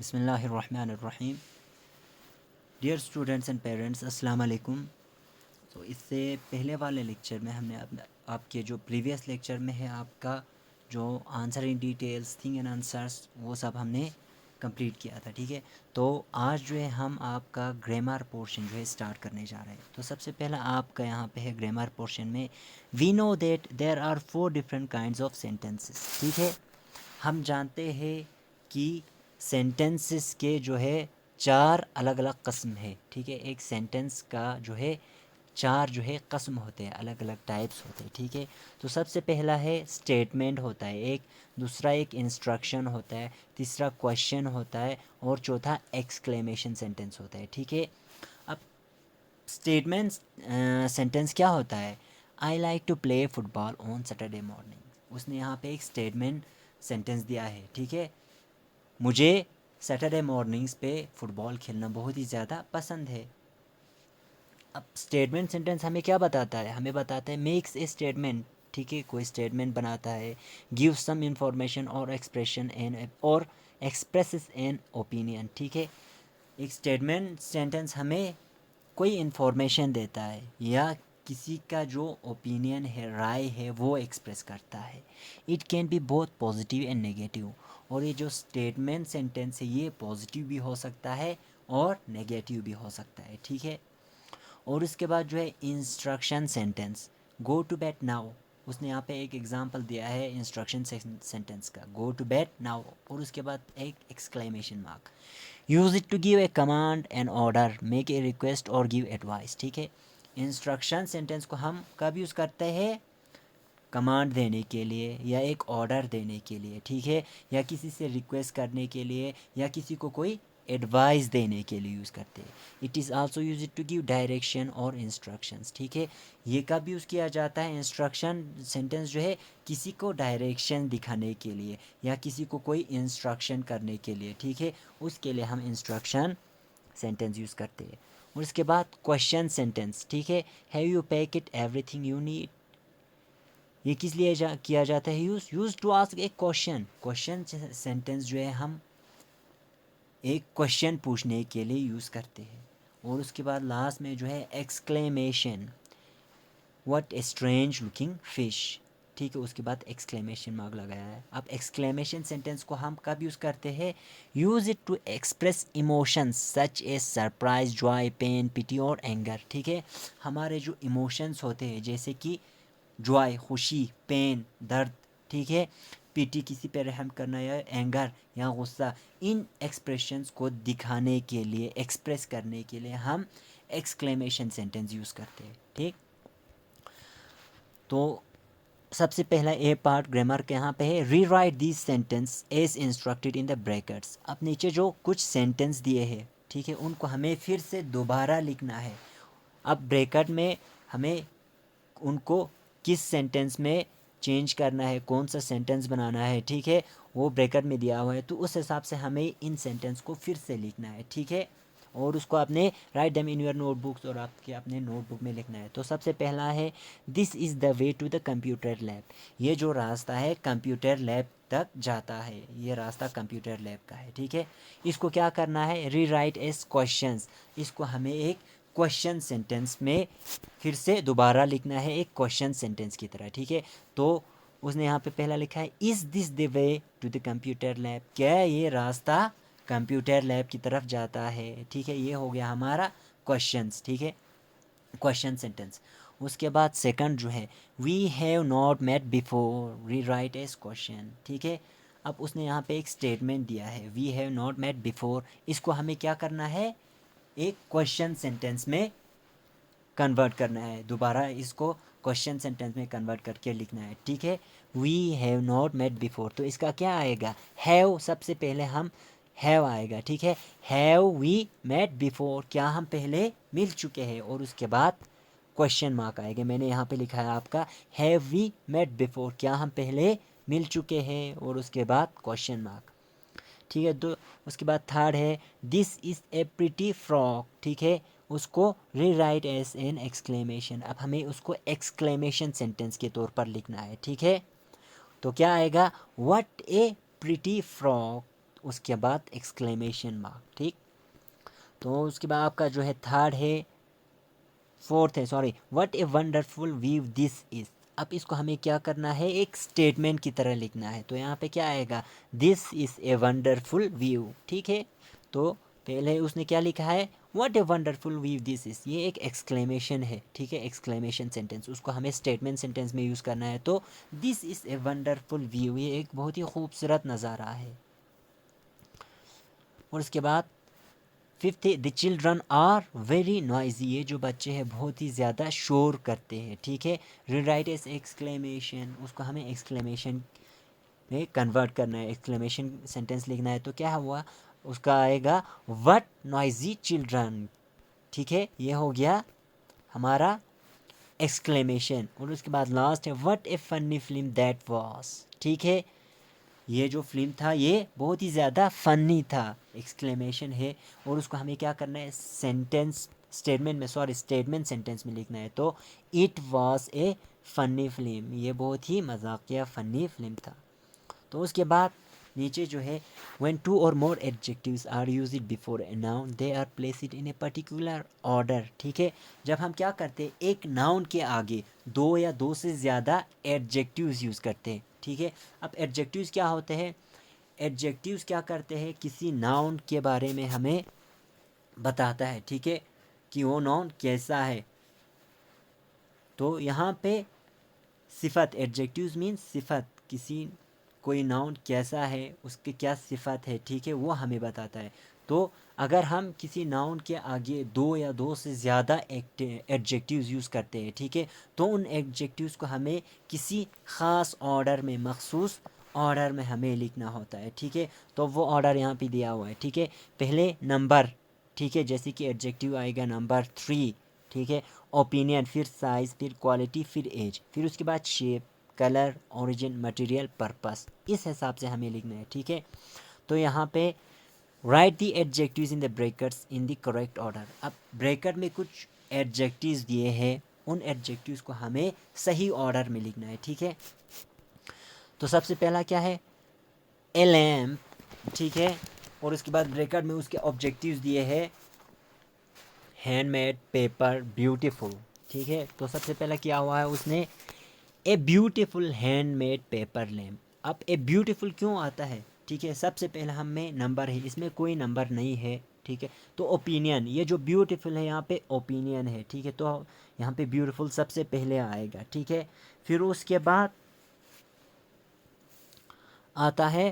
बिस्मिल्लाहिर्रहमानिर्रहीम। Dear students and parents, अस्सलाम वालेकुम। तो इससे पहले वाले लेक्चर में हमने आपके जो प्रीवियस लेक्चर में है आपका जो answer in details thing and answers वो सब हमने कंप्लीट किया था। ठीक है, तो आज जो है हम आपका ग्रामर पोर्शन जो है स्टार्ट करने जा रहे हैं। तो सबसे पहला आपका यहाँ पे है ग्रामर पोर्शन में we know that there are 4 different kinds of sentences. ठीक है, हम जानते हैं कि सेंटेंसेस के जो है 4 अलग अलग कस्म है। ठीक है, एक सेंटेंस का जो है 4 जो है कस्म होते हैं, अलग अलग टाइप्स होते हैं। ठीक है, तो सबसे पहला है स्टेटमेंट होता है एक, दूसरा एक इंस्ट्रक्शन होता है, तीसरा क्वेश्चन होता है और चौथा एक्सक्लेमेशन सेंटेंस होता है। ठीक है, अब स्टेटमेंट सेंटेंस क्या होता है? I like to play football on Saturday morning. उसने यहाँ पे एक स्टेटमेंट सेंटेंस दिया है। ठीक है, मुझे सैटरडे मॉर्निंग्स पे फुटबॉल खेलना बहुत ही ज़्यादा पसंद है। अब स्टेटमेंट सेंटेंस हमें क्या बताता है? हमें बताता है मेक्स ए स्टेटमेंट। ठीक है, कोई स्टेटमेंट बनाता है, गिव सम इंफॉर्मेशन और एक्सप्रेशन एन और एक्सप्रेसेस एन ओपिनियन। ठीक है, एक स्टेटमेंट सेंटेंस हमें कोई इन्फॉर्मेशन देता है या किसी का जो ओपिनियन है, राय है, वो एक्सप्रेस करता है। It can be both positive and negative. और ये जो स्टेटमेंट सेंटेंस है ये पॉजिटिव भी हो सकता है और नेगेटिव भी हो सकता है। ठीक है, और उसके बाद जो है instruction sentence, go to bed now. उसने यहाँ पे एक एग्जांपल दिया है इंस्ट्रक्शन सेंटेंस का, गो टू बेड नाउ, और उसके बाद एक exclamation mark. Use it to give a command an order, make a request और गिव एडवाइस। ठीक है, इंस्ट्रक्शन सेंटेंस को हम कब यूज़ करते हैं? कमांड देने के लिए या एक ऑर्डर देने के लिए। ठीक है, या किसी से रिक्वेस्ट करने के लिए या किसी को कोई एडवाइस देने के लिए यूज़ करते हैं। It is also use to give direction और इंस्ट्रक्शंस। ठीक है, ये कब यूज़ किया जाता है? इंस्ट्रक्शन सेंटेंस जो है किसी को डायरेक्शन दिखाने के लिए या किसी को कोई इंस्ट्रक्शन करने के लिए। ठीक है, उसके लिए हम इंस्ट्रक्शन सेंटेंस यूज़ करते हैं। और उसके बाद क्वेश्चन सेंटेंस। ठीक है, have you packed everything you need. ये किस लिए किया जाता है use to ask a question. Question sentence जो है हम एक क्वेश्चन पूछने के लिए यूज़ करते हैं। और उसके बाद लास्ट में जो है exclamation, what a strange looking fish. ठीक है, उसके बाद एक्सक्लेमेशन मार्क लगाया है। अब एक्सक्लेमेशन सेंटेंस को हम कब यूज़ करते हैं? Use it to express emotions such a surprise, joy, pain, pity और एंगर। ठीक है, हमारे जो इमोशंस होते हैं जैसे कि जॉय खुशी, पेन दर्द, ठीक है, पीटी किसी पे रहम करना या एंगर या गुस्सा, इन एक्सप्रेशंस को दिखाने के लिए, एक्सप्रेस करने के लिए हम एक्सक्लेमेशन सेंटेंस यूज़ करते हैं। ठीक, तो सबसे पहला ए पार्ट ग्रामर के यहाँ पे है, rewrite this sentence as instructed in the brackets. अब नीचे जो कुछ सेंटेंस दिए हैं, ठीक है, उनको हमें फिर से दोबारा लिखना है। अब ब्रैकेट में हमें उनको किस सेंटेंस में चेंज करना है, कौन सा सेंटेंस बनाना है, ठीक है, वो ब्रैकेट में दिया हुआ है। तो उस हिसाब से हमें इन सेंटेंस को फिर से लिखना है। ठीक है, और उसको आपने write them in your notebooks और आपके अपने नोटबुक में लिखना है। तो सबसे पहला है, this is the way to the computer lab. ये जो रास्ता है कंप्यूटर लैब तक जाता है, ये रास्ता कंप्यूटर लैब का है। ठीक है, इसको क्या करना है? री राइट एस क्वेश्चंस। इसको हमें एक क्वेश्चन सेंटेंस में फिर से दोबारा लिखना है, एक क्वेश्चन सेंटेंस की तरह। ठीक है, तो उसने यहाँ पे पहला लिखा है, is this the way to the computer lab. क्या ये रास्ता कंप्यूटर लैब की तरफ जाता है? ठीक है, ये हो गया हमारा क्वेश्चंस। ठीक है, क्वेश्चन सेंटेंस। उसके बाद सेकंड जो है, we have not met before, rewrite as question. ठीक है, अब उसने यहाँ पे एक स्टेटमेंट दिया है, we have not met before. इसको हमें क्या करना है? एक क्वेश्चन सेंटेंस में कन्वर्ट करना है, दोबारा इसको क्वेश्चन सेंटेंस में कन्वर्ट करके लिखना है। ठीक है, we have not met before, तो इसका क्या आएगा? हैव, सबसे पहले हम हैव आएगा। ठीक है, हैव वी मेट बिफोर, क्या हम पहले मिल चुके हैं? और उसके बाद क्वेश्चन मार्क आएगा। मैंने यहाँ पे लिखा है आपका, हैव वी मेट बिफोर, क्या हम पहले मिल चुके हैं? और उसके बाद क्वेश्चन मार्क। ठीक है, तो उसके बाद थर्ड है, this is a pretty frock. ठीक है, उसको री राइट एज एन एक्सक्लेमेशन। अब हमें उसको एक्सक्लेमेशन सेंटेंस के तौर पर लिखना है। ठीक है, तो क्या आएगा? What A pretty frock. उसके बाद एक्सक्लेमेशन मार्क, ठीक। तो उसके बाद आपका जो है थर्ड है, फोर्थ है sorry, what a wonderful view this is. अब इसको हमें क्या करना है, एक स्टेटमेंट की तरह लिखना है। तो यहाँ पे क्या आएगा, this is a wonderful view, ठीक है। तो पहले उसने क्या लिखा है, what a wonderful view this is, ये एक एक्सक्लेमेशन है, ठीक है, एक्सक्लेमेशन सेंटेंस, उसको हमें स्टेटमेंट सेंटेंस में यूज़ करना है। तो this is a wonderful view, ये एक बहुत ही खूबसूरत नज़ारा है। और उसके बाद फिफ्थ है, the children are very noisy, ये जो बच्चे हैं बहुत ही ज़्यादा शोर करते हैं, ठीक है। रीराइट एस एक्सक्लेमेशन, उसको हमें एक्सक्लेमेशन में कन्वर्ट करना है, एक्सक्लेमेशन सेंटेंस लिखना है। तो क्या हुआ, उसका आएगा व्हाट नॉइजी चिल्ड्रन, ठीक है, ये हो गया हमारा एक्सक्लेमेशन। और उसके बाद लास्ट है, what A funny film that was, ठीक है, ये जो फिल्म था ये बहुत ही ज़्यादा फ़नी था, एक्सक्लेमेशन है। और उसको हमें क्या करना है, सेंटेंस स्टेटमेंट में सॉरी स्टेटमेंट सेंटेंस में लिखना है। तो it was a funny film, ये बहुत ही मजाकिया फ़नी फिल्म था। तो उसके बाद नीचे जो है, व्हेन टू और more adjectives are used before a noun they are placed in a particular order, ठीक है। जब हम क्या करते हैं, एक नाउन के आगे दो या दो से ज़्यादा एडजेक्टिव्स यूज़ करते हैं, ठीक है। अब एडजेक्टिव्स क्या होते हैं, एडजेक्टिव्स क्या करते हैं, किसी नाउन के बारे में हमें बताता है, ठीक है, कि वो नाउन कैसा है। तो यहाँ पे सिफत, एडजेक्टिव्स मीन सिफत, किसी कोई नाउन कैसा है, उसकी क्या सिफत है, ठीक है, वो हमें बताता है। तो अगर हम किसी नाउन के आगे दो या दो से ज़्यादा एडजेक्टिव्स यूज़ करते हैं, ठीक है, तो उन एडजेक्टिव्स को हमें किसी ख़ास ऑर्डर में, मखसूस ऑर्डर में हमें लिखना होता है, ठीक है। तो वो ऑर्डर यहाँ पे दिया हुआ है, ठीक है। पहले नंबर, ठीक है, जैसे कि एडजेक्टिव आएगा नंबर 3, ठीक है। ओपिनियन, फिर साइज़, फिर क्वालिटी, फिर एज, फिर उसके बाद shape, colour, origin, material, purpose, इस हिसाब से हमें लिखना है, ठीक है। तो यहाँ पे right the adjectives in the brackets in the correct order. अब ब्रैकेट में कुछ एडजेक्टिव्स दिए हैं, उन एडजेक्टिव्स को हमें सही ऑर्डर में लिखना है, ठीक है। तो सबसे पहला क्या है, ए लैम्प, ठीक है। और उसके बाद ब्रैकेट में उसके ऑब्जेक्टिव्स दिए हैं, हैंडमेड, पेपर, ब्यूटीफुल, ठीक है। तो सबसे पहला क्या हुआ है, उसने a beautiful handmade paper lamp. अब ए ब्यूटीफुल क्यों आता है, ठीक है, सबसे पहला हमें नंबर है, इसमें कोई नंबर नहीं है, ठीक है। तो ओपिनियन, ये जो ब्यूटीफुल है यहाँ पे ओपिनियन है, ठीक है। तो यहाँ पे ब्यूटीफुल सबसे पहले आएगा, ठीक है। फिर उसके बाद आता है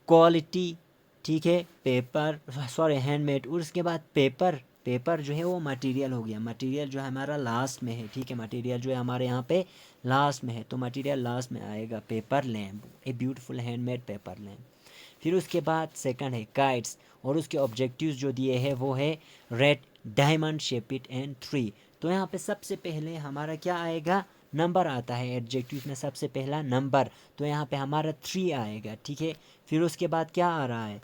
क्वालिटी, ठीक है, पेपर सॉरी हैंडमेड। और उसके बाद पेपर, पेपर जो है वो मटेरियल हो गया, मटेरियल जो है हमारा लास्ट में है, ठीक है, मटेरियल जो है हमारे यहाँ पे लास्ट में है, तो मटेरियल लास्ट में आएगा, paper lamp, a beautiful handmade paper lamp. फिर उसके बाद सेकंड है काइट्स, और उसके ऑब्जेक्टिव्स जो दिए हैं वो है रेड, डायमंड, शेपिट एंड ट्री। तो यहाँ पे सबसे पहले हमारा क्या आएगा, नंबर आता है, एडजेक्टिव में सबसे पहला नंबर, तो यहाँ पे हमारा 3 आएगा, ठीक है। फिर उसके बाद क्या आ रहा है,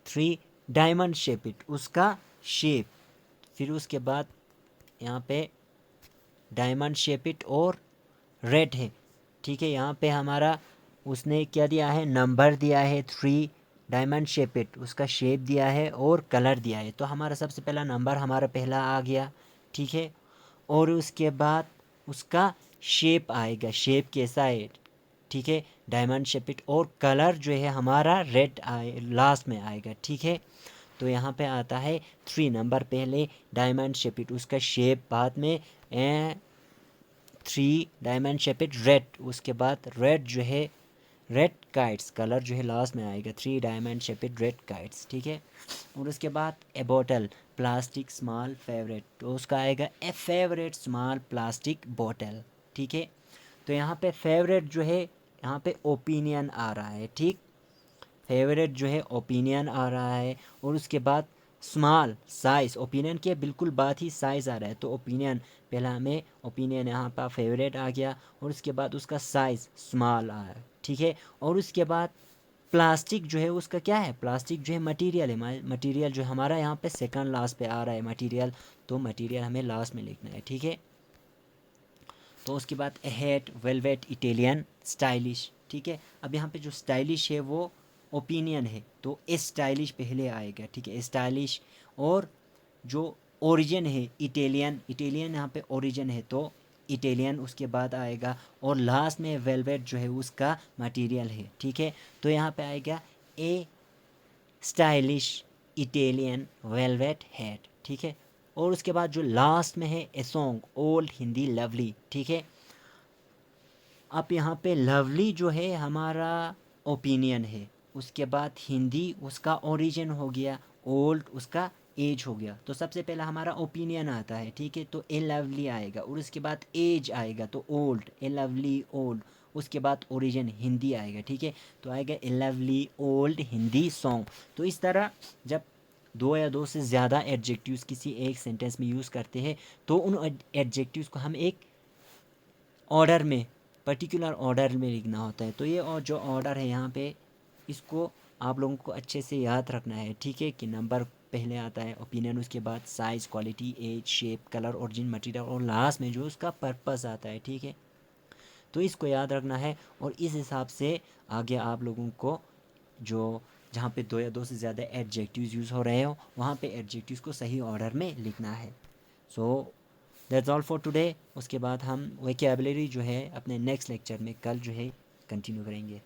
3 डायमंड शेपिट, उसका शेप। फिर उसके बाद यहाँ पे डायमंड शेपिट और रेड है, ठीक है। यहाँ पे हमारा उसने क्या दिया है, नंबर दिया है 3, डायमंड शेपिट, उसका शेप दिया है और कलर दिया है। तो हमारा सबसे पहला नंबर हमारा पहला आ गया, ठीक है। और उसके बाद उसका शेप आएगा, शेप कैसा है, ठीक है, डायमंड शेपिट, और कलर जो है हमारा रेड आए लास्ट में आएगा, ठीक है। तो यहाँ पे आता है 3 नंबर पहले, डायमंड शेपिट, उसका शेप बाद में, 3 डायमंड शेपिट रेड, उसके बाद रेड जो है रेड काइट्स, कलर जो है लास्ट में आएगा, 3 डायमंड शेपिट रेड काइट्स, ठीक है। और उसके बाद ए बॉटल, प्लास्टिक स्मॉल फेवरेट, तो उसका आएगा ए फेवरेट स्मॉल प्लास्टिक बॉटल, ठीक है। तो यहाँ पे फेवरेट जो है यहाँ पे ओपिनियन आ रहा है, ठीक, फेवरेट जो है ओपिनियन आ रहा है। और उसके बाद स्मॉल साइज़, ओपिनियन के बिल्कुल बात ही साइज़ आ रहा है, तो ओपिनियन पहला हमें ओपिनियन यहाँ पर फेवरेट आ गया, और उसके बाद उसका साइज़ स्मॉल आया, ठीक है। और उसके बाद प्लास्टिक जो है उसका क्या है, प्लास्टिक जो है मटेरियल है, मटेरियल जो हमारा यहाँ पे सेकंड लास्ट पे आ रहा है मटेरियल, तो मटेरियल हमें लास्ट में लिखना है, ठीक है। तो उसके बाद हेट वेलवेट इटालियन स्टाइलिश, ठीक है। अब यहाँ पे जो स्टाइलिश है वो ओपिनियन है, तो स्टाइलिश पहले आएगा, ठीक है, स्टाइलिश। और जो ओरिजिन है इटालियन, इटालियन यहाँ पे ओरिजिन है तो इटालियन उसके बाद आएगा। और लास्ट में वेलवेट जो है उसका मटेरियल है, ठीक है। तो यहाँ पे आएगा ए स्टाइलिश इटालियन वेलवेट हैट, ठीक है। और उसके बाद जो लास्ट में है a song old Hindi lovely, ठीक है। अब यहाँ पे लवली जो है हमारा ओपिनियन है, उसके बाद हिंदी उसका ओरिजिन हो गया, ओल्ड उसका एज हो गया। तो सबसे पहला हमारा ओपिनियन आता है, ठीक है, तो ए लवली आएगा। और उसके बाद एज आएगा तो ओल्ड, ए लवली ओल्ड। उसके बाद ओरिजिन हिंदी आएगा, ठीक है। तो आएगा ए लवली ओल्ड हिंदी सॉन्ग। तो इस तरह जब दो या दो से ज़्यादा एडजेक्टिव्स किसी एक सेंटेंस में यूज़ करते हैं तो उन एडजेक्टिव्स को हम एक ऑर्डर में, पर्टिकुलर ऑर्डर में लिखना होता है। तो ये और जो ऑर्डर है यहाँ पे, इसको आप लोगों को अच्छे से याद रखना है, ठीक है, कि नंबर पहले आता है ओपिनियन, उसके बाद size, quality, age, shape, colour, origin, material और लास्ट में जो उसका पर्पस आता है, ठीक है। तो इसको याद रखना है और इस हिसाब से आगे आप लोगों को जो जहाँ पे दो या दो से ज़्यादा एडजेक्टिव्स यूज़ हो रहे हो वहाँ पे एडजेक्टिव्स को सही ऑर्डर में लिखना है। So that's all for today. उसके बाद हम वोकैबुलरी जो है अपने नेक्स्ट लेक्चर में कल जो है कंटिन्यू करेंगे।